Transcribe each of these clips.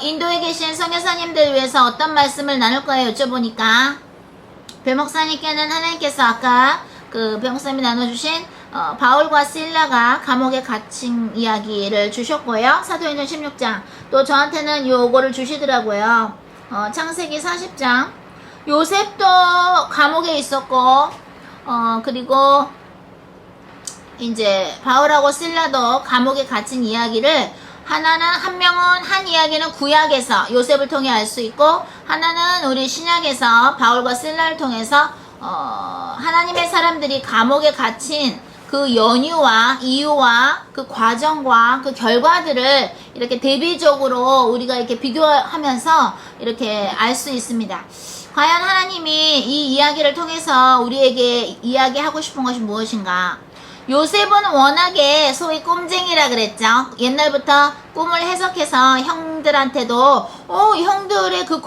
인도에 계신 선교사님들 위해서 어떤 말씀을 나눌 거예요 여쭤보니까 배목사님께는 하나님께서 아까 그 배목사님이 나눠주신 바울과 실라가 감옥에 갇힌 이야기를 주셨고요. 사도행전 16장 또 저한테는 요거를 주시더라고요. 창세기 40장 요셉도 감옥에 있었고 그리고 이제 바울하고 실라도 감옥에 갇힌 이야기를 한 명은 한 이야기는 구약에서 요셉을 통해 알 수 있고 하나는 우리 신약에서 바울과 실라를 통해서 하나님의 사람들이 감옥에 갇힌 그 연유와 이유와 그 과정과 그 결과들을 이렇게 대비적으로 우리가 이렇게 비교하면서 이렇게 알 수 있습니다. 과연 하나님이 이 이야기를 통해서 우리에게 이야기하고 싶은 것이 무엇인가? 요셉은 워낙에 소위 꿈쟁이라 그랬죠. 옛날부터 꿈을 해석해서 형들한테도 형들의 그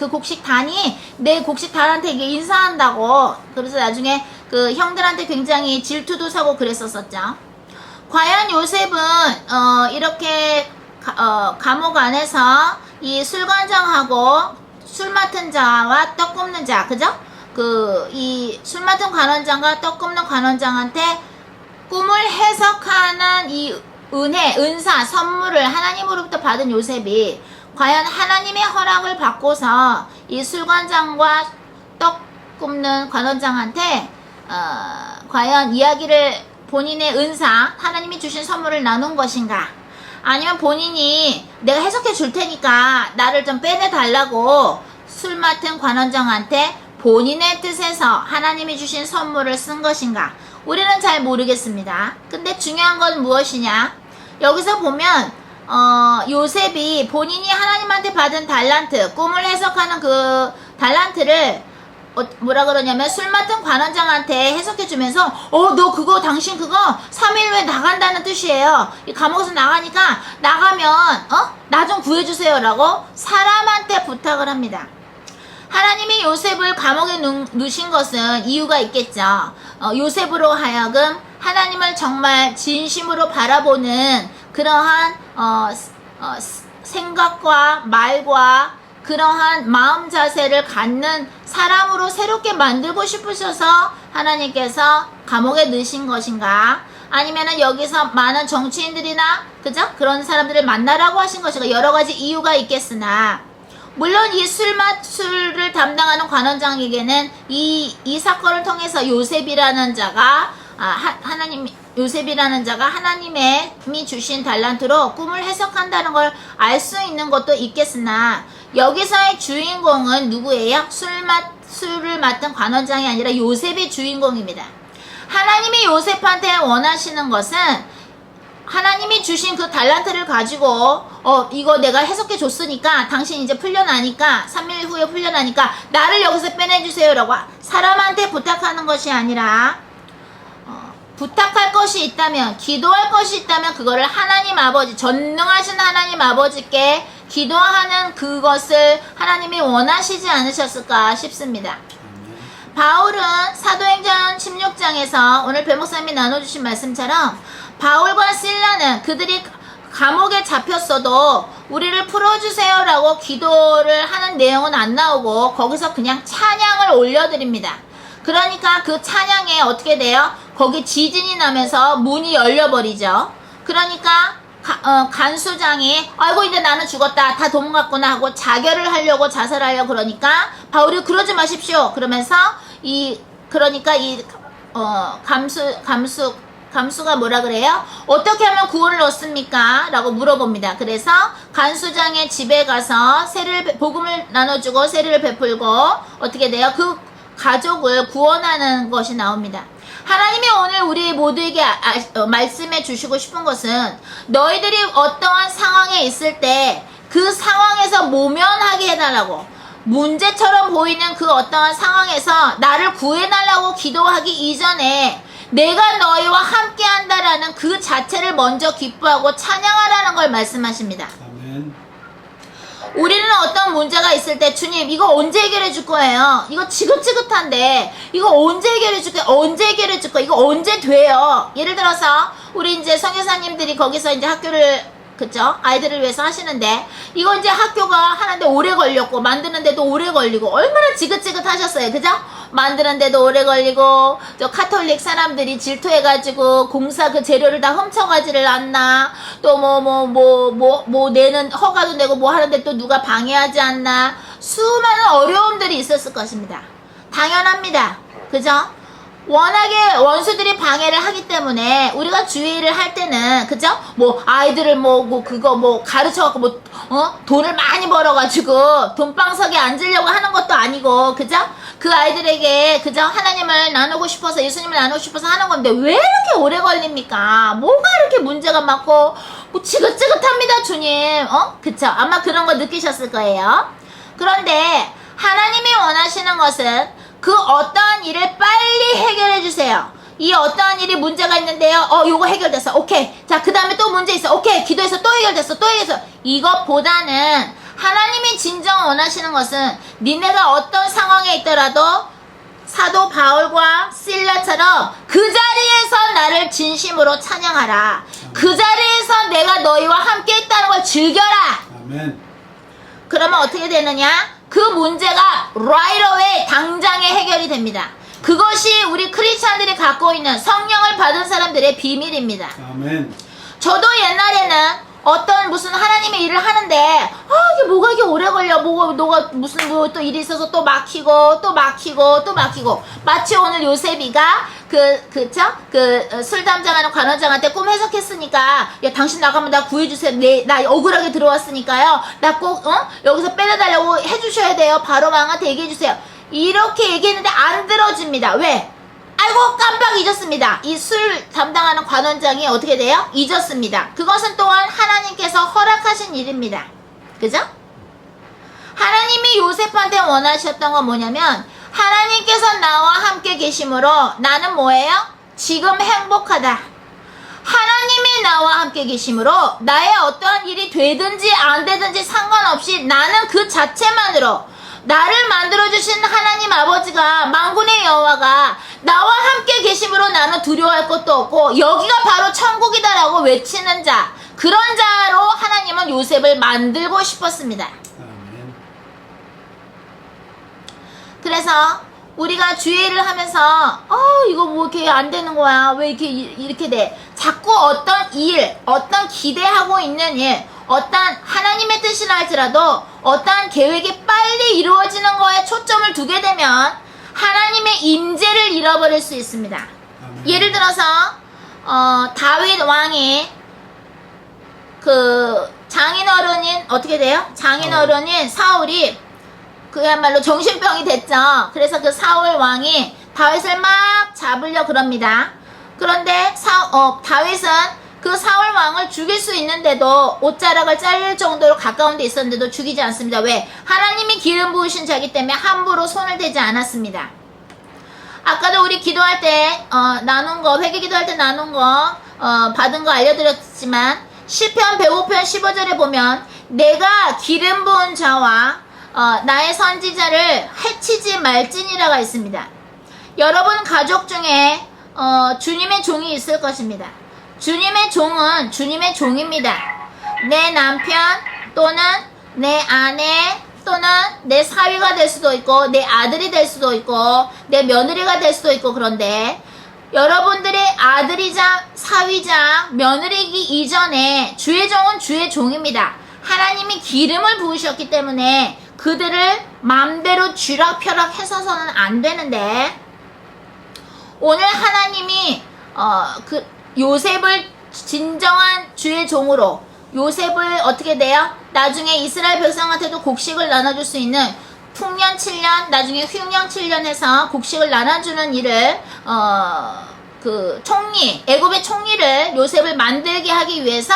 곡식단이 내 곡식단한테 이게 인사한다고. 그래서 나중에 그 형들한테 굉장히 질투도 사고 그랬었었죠. 과연 요셉은 이렇게 감옥 안에서 이 술관장하고 술 맡은 자와 떡 굽는 자, 그죠? 이 술 맡은 관원장과 떡 굽는 관원장한테 꿈을 해석하는 이 은사, 선물을 하나님으로부터 받은 요셉이 과연 하나님의 허락을 받고서 이 술관장과 떡 굽는 관원장한테 과연 이야기를 본인의 은사, 하나님이 주신 선물을 나눈 것인가? 아니면 본인이 내가 해석해 줄 테니까 나를 좀 빼내달라고 술 맡은 관원장한테 본인의 뜻에서 하나님이 주신 선물을 쓴 것인가? 우리는 잘 모르겠습니다. 근데 중요한 건 무엇이냐? 여기서 보면 요셉이 본인이 하나님한테 받은 달란트, 꿈을 해석하는 그 달란트를 뭐라 그러냐면 술 맡은 관원장한테 해석해 주면서 너 그거 당신 그거 3일 후에 나간다는 뜻이에요. 이 감옥에서 나가니까 나가면 나 좀 구해주세요 라고 사람한테 부탁을 합니다. 하나님이 요셉을 감옥에 누신 것은 이유가 있겠죠. 요셉으로 하여금 하나님을 정말 진심으로 바라보는 그러한 생각과 말과 그러한 마음 자세를 갖는 사람으로 새롭게 만들고 싶으셔서 하나님께서 감옥에 넣으신 것인가? 아니면은 여기서 많은 정치인들이나 그죠? 그런 사람들을 만나라고 하신 것인가? 여러 가지 이유가 있겠으나 물론 이 술을 담당하는 관원장에게는 이 사건을 통해서 요셉이라는 자가 하나님이 주신 달란트로 꿈을 해석한다는 걸 알 수 있는 것도 있겠으나 여기서의 주인공은 누구예요? 술을 맡은 관원장이 아니라 요셉이 주인공입니다. 하나님이 요셉한테 원하시는 것은 하나님이 주신 그 달란트를 가지고 이거 내가 해석해 줬으니까 당신 이제 풀려나니까 3일 후에 풀려나니까 나를 여기서 빼내주세요 라고 사람한테 부탁하는 것이 아니라 부탁할 것이 있다면 기도할 것이 있다면 그거를 하나님 아버지 전능하신 하나님 아버지께 기도하는 그것을 하나님이 원하시지 않으셨을까 싶습니다. 바울은 사도행전 16장에서 오늘 배목사님이 나눠주신 말씀처럼 바울과 실라는 그들이 감옥에 잡혔어도 우리를 풀어주세요 라고 기도를 하는 내용은 안 나오고 거기서 그냥 찬양을 올려드립니다. 그러니까 그 찬양에 어떻게 돼요? 거기 지진이 나면서 문이 열려버리죠. 그러니까 간수장이 아이고 이제 나는 죽었다 다 도망갔구나 하고 자결을 자살하려고 그러니까 바울이 그러지 마십시오 그러면서 감수가 뭐라 그래요? 어떻게 하면 구원을 얻습니까? 라고 물어봅니다. 그래서 간수장의 집에 가서 복음을 나눠주고 세례를 베풀고 어떻게 돼요? 그 가족을 구원하는 것이 나옵니다. 하나님이 오늘 우리 모두에게 말씀해 주시고 싶은 것은 너희들이 어떠한 상황에 있을 때 그 상황에서 모면하게 해달라고 문제처럼 보이는 그 어떠한 상황에서 나를 구해달라고 기도하기 이전에 내가 너희와 함께 한다라는 그 자체를 먼저 기뻐하고 찬양하라는 걸 말씀하십니다. 아멘. 우리는 어떤 문제가 있을 때 주님 이거 언제 해결해 줄 거예요? 이거 지긋지긋한데 이거 언제 해결해 줄 거예요? 언제 해결해 줄 거예요? 이거 언제 돼요? 예를 들어서 우리 이제 선교사님들이 거기서 이제 학교를 그죠? 아이들을 위해서 하시는데 이거 이제 학교가 하는데 오래 걸렸고 만드는데도 오래 걸리고 얼마나 지긋지긋하셨어요. 그죠? 만드는데도 오래 걸리고 저 카톨릭 사람들이 질투해가지고 공사 그 재료를 다 훔쳐가지를 않나, 또 뭐 내는 허가도 내고 뭐 하는데 또 누가 방해하지 않나, 수많은 어려움들이 있었을 것입니다. 당연합니다. 그죠? 워낙에 원수들이 방해를 하기 때문에 우리가 주의를 할 때는, 그죠? 뭐 아이들을 그거 가르쳐갖고 돈을 많이 벌어가지고 돈방석에 앉으려고 하는 것도 아니고, 그죠? 그 아이들에게, 그죠? 하나님을 나누고 싶어서, 예수님을 나누고 싶어서 하는 건데 왜 이렇게 오래 걸립니까? 뭐가 이렇게 문제가 많고 뭐 지긋지긋합니다, 주님. 그쵸? 아마 그런 거 느끼셨을 거예요. 그런데 하나님이 원하시는 것은 그 어떠한 일을 빨리 해결해 주세요. 이 어떠한 일이 문제가 있는데요. 요거 해결됐어. 오케이. 자, 그 다음에 또 문제 있어. 오케이. 기도해서 또 해결됐어. 또 해결됐어. 이것보다는 하나님이 진정 원하시는 것은 니네가 어떤 상황에 있더라도 사도 바울과 실라처럼 그 자리에서 나를 진심으로 찬양하라. 그 자리에서 내가 너희와 함께 있다는 걸 즐겨라. 아멘. 그러면 어떻게 되느냐? 그 문제가 right away 당장에 해결이 됩니다. 그것이 우리 크리스찬들이 갖고 있는 성령을 받은 사람들의 비밀입니다. 아멘. 저도 옛날에는 어떤 무슨 하나님의 일을 하는데 이게 뭐가 이렇게 오래 걸려, 뭐가 무슨 또 일이 있어서 또 막히고 마치 오늘 요셉이가 술 담당하는 관원장한테 꿈 해석했으니까, 야 당신 나가면 나 구해주세요. 나 억울하게 들어왔으니까요. 나 꼭 여기서 빼내달라고 해주셔야 돼요. 바로 왕한테 얘기해주세요. 이렇게 얘기했는데 안 들어줍니다. 왜? 아이고 깜빡 잊었습니다. 이 술 담당하는 관원장이 어떻게 돼요? 잊었습니다. 그것은 또한 하나님께서 허락하신 일입니다. 그죠? 하나님이 요셉한테 원하셨던 건 뭐냐면, 하나님께서 나와 함께 계심으로 나는 뭐예요? 지금 행복하다. 하나님이 나와 함께 계심으로 나의 어떠한 일이 되든지 안 되든지 상관없이 나는 그 자체만으로, 나를 만들어주신 하나님 아버지가, 만군의 여호와가 나와 함께 계심으로 나는 두려워할 것도 없고 여기가 바로 천국이다라고 외치는 자, 그런 자로 하나님은 요셉을 만들고 싶었습니다. 아멘. 그래서 우리가 주의를 하면서 이거 뭐 이렇게 안 되는 거야, 왜 이렇게 돼, 자꾸 어떤 일, 어떤 기대하고 있는 일, 어떤 하나님의 뜻이라 할지라도 어떠한 계획이 빨리 이루어지는 거에 초점을 두게 되면 하나님의 임재를 잃어버릴 수 있습니다. 아멘. 예를 들어서 다윗 왕이 그 장인어른인 어떻게 돼요? 장인어른인 사울이 그야말로 정신병이 됐죠. 그래서 그 사울 왕이 다윗을 막 잡으려 그럽니다. 그런데 다윗은 그 사울 왕을 죽일 수 있는데도, 옷자락을 자를 정도로 가까운 데 있었는데도 죽이지 않습니다. 왜? 하나님이 기름 부으신 자이기 때문에 함부로 손을 대지 않았습니다. 아까도 우리 기도할 때 나눈 거, 회개 기도할 때 나눈 거 받은 거 알려드렸지만, 시편 105편 15절에 보면 내가 기름 부은 자와 나의 선지자를 해치지 말지니라가 있습니다. 여러분 가족 중에 주님의 종이 있을 것입니다. 주님의 종은 주님의 종입니다. 내 남편 또는 내 아내 또는 내 사위가 될 수도 있고 내 아들이 될 수도 있고 내 며느리가 될 수도 있고, 그런데 여러분들의 아들이자 사위자 며느리이기 이전에 주의 종은 주의 종입니다. 하나님이 기름을 부으셨기 때문에 그들을 맘대로 쥐락펴락 해서는 안 되는데, 오늘 하나님이 요셉을 진정한 주의 종으로, 요셉을 어떻게 돼요? 나중에 이스라엘 백성한테도 곡식을 나눠줄 수 있는 풍년 7년, 나중에 흉년 7년 해서 곡식을 나눠주는 일을 애굽의 총리를 요셉을 만들게 하기 위해서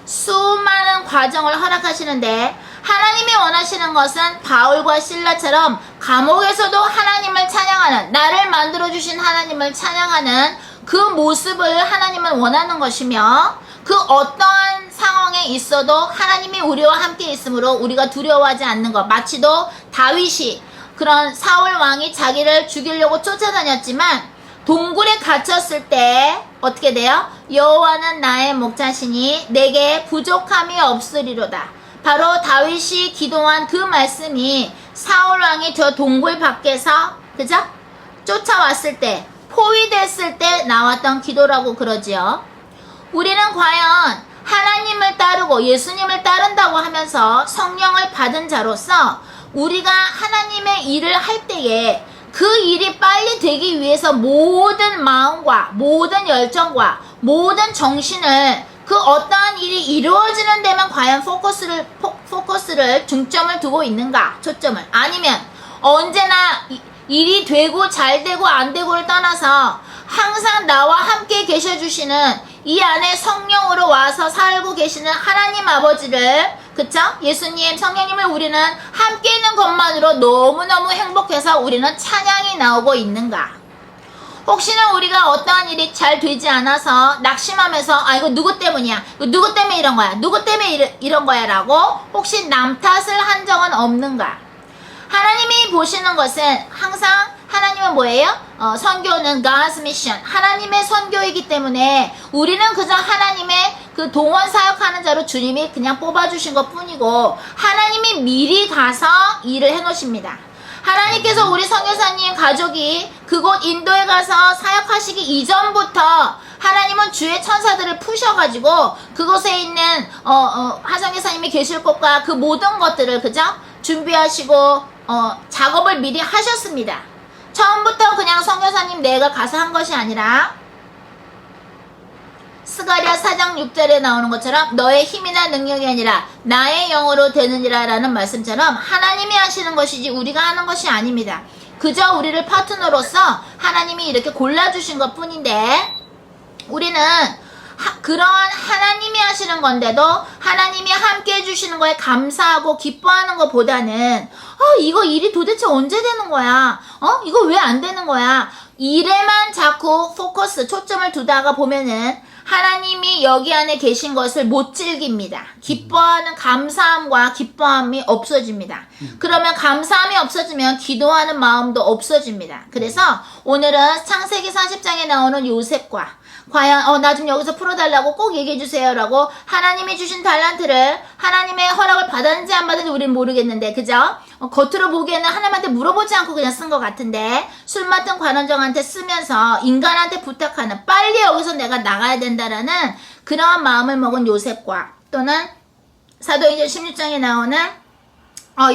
수많은 과정을 허락하시는데, 하나님이 원하시는 것은 바울과 실라처럼 감옥에서도 하나님을 찬양하는, 나를 만들어주신 하나님을 찬양하는 그 모습을 하나님은 원하는 것이며, 그 어떠한 상황에 있어도 하나님이 우리와 함께 있으므로 우리가 두려워하지 않는 것. 마치도 다윗이, 그런 사울 왕이 자기를 죽이려고 쫓아다녔지만 동굴에 갇혔을 때 어떻게 돼요? 여호와는 나의 목자시니 내게 부족함이 없으리로다. 바로 다윗이 기도한 그 말씀이 사울 왕이 저 동굴 밖에서 그죠? 쫓아왔을 때 포위됐을 때 나왔던 기도라고 그러지요. 우리는 과연 하나님을 따르고 예수님을 따른다고 하면서 성령을 받은 자로서 우리가 하나님의 일을 할 때에 그 일이 빨리 되기 위해서 모든 마음과 모든 열정과 모든 정신을 그 어떠한 일이 이루어지는 데만 과연 포커스를 중점을 두고 있는가, 초점을. 아니면 언제나 일이 되고 잘 되고 안 되고를 떠나서 항상 나와 함께 계셔주시는 이 안에 성령으로 와서 살고 계시는 하나님 아버지를, 그쵸? 예수님, 성령님을 우리는 함께 있는 것만으로 너무너무 행복해서 우리는 찬양이 나오고 있는가? 혹시나 우리가 어떠한 일이 잘 되지 않아서 낙심하면서 아 이거 누구 때문이야? 이거 누구 때문에 이런 거야? 누구 때문에 이런 거야? 라고 혹시 남 탓을 한 적은 없는가? 하나님이 보시는 것은 항상 하나님은 뭐예요? 선교는 God's mission. 하나님의 선교이기 때문에 우리는 그저 하나님의 그 동원 사역하는 자로 주님이 그냥 뽑아주신 것 뿐이고 하나님이 미리 가서 일을 해놓으십니다. 하나님께서 우리 선교사님 가족이 그곳 인도에 가서 사역하시기 이전부터 하나님은 주의 천사들을 푸셔가지고 그곳에 있는 하성교사님이 계실 곳과 그 모든 것들을 그죠? 준비하시고 작업을 미리 하셨습니다. 처음부터 그냥 선교사님 내가 가서 한 것이 아니라 스가랴 4장 6절에 나오는 것처럼 너의 힘이나 능력이 아니라 나의 영으로 되느니라 라는 말씀처럼 하나님이 하시는 것이지 우리가 하는 것이 아닙니다. 그저 우리를 파트너로서 하나님이 이렇게 골라주신 것 뿐인데 우리는 그러한 하나님이 하시는 건데도 하나님이 함께 해주시는 거에 감사하고 기뻐하는 것보다는 이거 일이 도대체 언제 되는 거야? 이거 왜 안 되는 거야? 일에만 자꾸 초점을 두다가 보면은 하나님이 여기 안에 계신 것을 못 즐깁니다. 기뻐하는 감사함과 기뻐함이 없어집니다. 그러면 감사함이 없어지면 기도하는 마음도 없어집니다. 그래서 오늘은 창세기 40장에 나오는 요셉과 과연 나 좀 여기서 풀어달라고 꼭 얘기해주세요 라고 하나님이 주신 달란트를 하나님의 허락을 받았는지 안 받았는지 우리는 모르겠는데 그죠? 겉으로 보기에는 하나님한테 물어보지 않고 그냥 쓴 것 같은데 술 맡은 관원장한테 쓰면서 인간한테 부탁하는 빨리 여기서 내가 나가야 된다라는 그러한 마음을 먹은 요셉과 또는 사도행전 16장에 나오는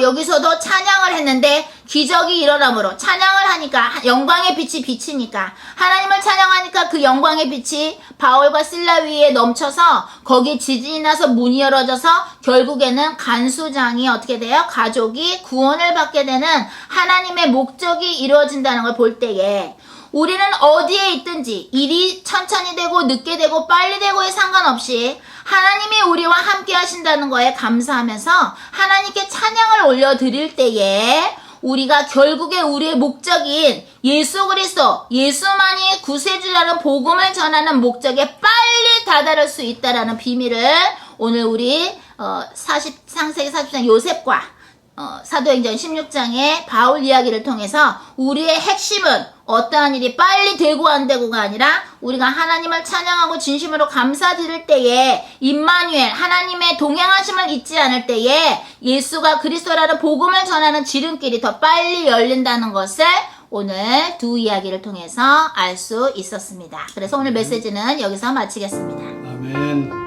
여기서도 찬양을 했는데 기적이 일어남으로 찬양을 하니까 영광의 빛이 비치니까 하나님을 찬양하니까 그 영광의 빛이 바울과 실라 위에 넘쳐서 거기 지진이 나서 문이 열어져서 결국에는 간수장이 어떻게 돼요? 가족이 구원을 받게 되는 하나님의 목적이 이루어진다는 걸 볼 때에 우리는 어디에 있든지 일이 천천히 되고 늦게 되고 빨리 되고에 상관없이 하나님이 우리와 함께 하신다는 거에 감사하면서 하나님께 찬양을 올려드릴 때에 우리가 결국에 우리의 목적인 예수 그리스도, 예수만이 구세주라는 복음을 전하는 목적에 빨리 다다를 수 있다라는 비밀을 오늘 우리 창세기 40장 요셉과 사도행전 16장의 바울 이야기를 통해서 우리의 핵심은 어떠한 일이 빨리 되고 안 되고가 아니라 우리가 하나님을 찬양하고 진심으로 감사드릴 때에 임마누엘 하나님의 동행하심을 잊지 않을 때에 예수가 그리스도라는 복음을 전하는 지름길이 더 빨리 열린다는 것을 오늘 두 이야기를 통해서 알 수 있었습니다. 그래서 오늘 메시지는 여기서 마치겠습니다. 아멘.